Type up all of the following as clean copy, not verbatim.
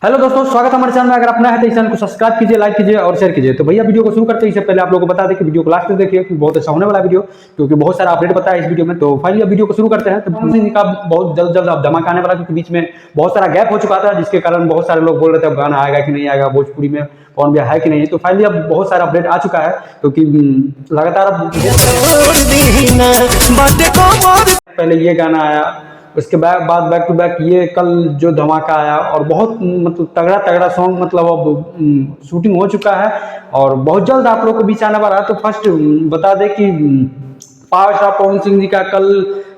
Hello दोस्तों, स्वागत है हमारे चैनल में। अगर अपना है तो इस चैनल को सब्सक्राइब कीजिए, लाइक कीजिए और शेयर कीजिए। तो भैया वीडियो को शुरू करते हैं इससे पहले आप लोगों को बता दें कि वीडियो को लास्ट तक देखिए, क्योंकि बहुत अच्छा होने वाला वीडियो, क्योंकि बहुत सारा अपडेट बताया है इस वीडियो में। तो फाइनली अब वीडियो को शुरू करते हैं। तो इनका बहुत जल्द अब धमाका आने वाला, क्योंकि बीच में बहुत सारा गैप हो चुका था, जिसके कारण बहुत सारे लोग बोल रहे थे अब गाना आएगा कि नहीं आएगा, भोजपुरी में कौन भी है कि नहीं। तो फाइनली अब बहुत सारा अपडेट आ चुका है, क्योंकि लगातार पहले ये गाना आया, उसके बाद बैक टू बैक ये कल जो धमाका आया, और बहुत मतलब तगड़ा तगड़ा सॉन्ग, मतलब अब शूटिंग हो चुका है और बहुत जल्द आप लोगों को बीच आने वाला है। तो फर्स्ट बता दें कि पावर स्टार पवन सिंह जी का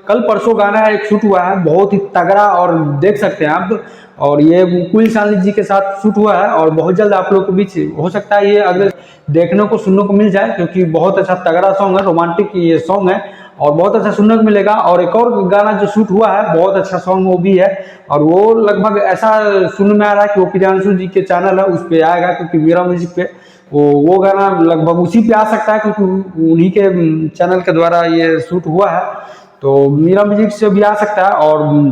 कल परसों गाना एक शूट हुआ है, बहुत ही तगड़ा, और देख सकते हैं आप। और ये कुल चांदी जी के साथ शूट हुआ है, और बहुत जल्द आप लोगों के बीच हो सकता है ये अगर देखने को सुनने को मिल जाए, क्योंकि बहुत अच्छा तगड़ा सॉन्ग है, रोमांटिक ये सॉन्ग है और बहुत अच्छा सुनने को मिलेगा। और एक और गाना जो शूट हुआ है बहुत अच्छा सॉन्ग वो भी है, और वो लगभग ऐसा सुनने में आ रहा है कि वो प्रियांशु जी के चैनल है उस पर आएगा, क्योंकि मीरा म्यूजिक पे वो गाना लगभग उसी पे आ सकता है, क्योंकि उन्हीं के चैनल के द्वारा ये शूट हुआ है। तो मीरा म्यूजिक से भी आ सकता है। और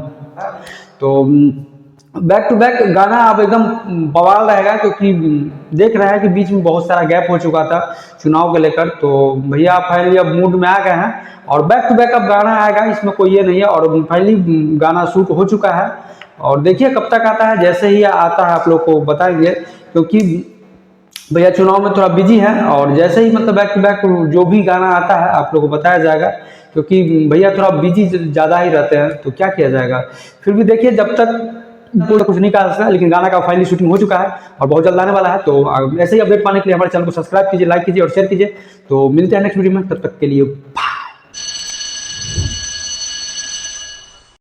तो बैक टू बैक गाना अब एकदम बवाल रहेगा, क्योंकि देख रहे हैं कि बीच में बहुत सारा गैप हो चुका था चुनाव को लेकर। तो भैया फाइनली अब मूड में आ गए हैं और बैक टू बैक अब गाना आएगा, इसमें कोई ये नहीं है। और फाइनली गाना शूट हो चुका है, और देखिए कब तक आता है। जैसे ही आता है आप लोग को बताएंगे, क्योंकि भैया चुनाव में थोड़ा बिजी है, और जैसे ही मतलब बैक टू बैक जो भी गाना आता है आप लोग को बताया जाएगा, क्योंकि भैया थोड़ा बिजी ज़्यादा ही रहते हैं। तो क्या किया जाएगा, फिर भी देखिए जब तक कुछ नहीं कहा सकता, लेकिन गाना का फाइनली शूटिंग हो चुका है और बहुत जल्द आने वाला है। तो ऐसे ही अपडेट पाने के लिए हमारे चैनल को सब्सक्राइब कीजिए, लाइक कीजिए और शेयर कीजिए। तो मिलते हैं नेक्स्ट वीडियो में, तब तक के लिए बाय।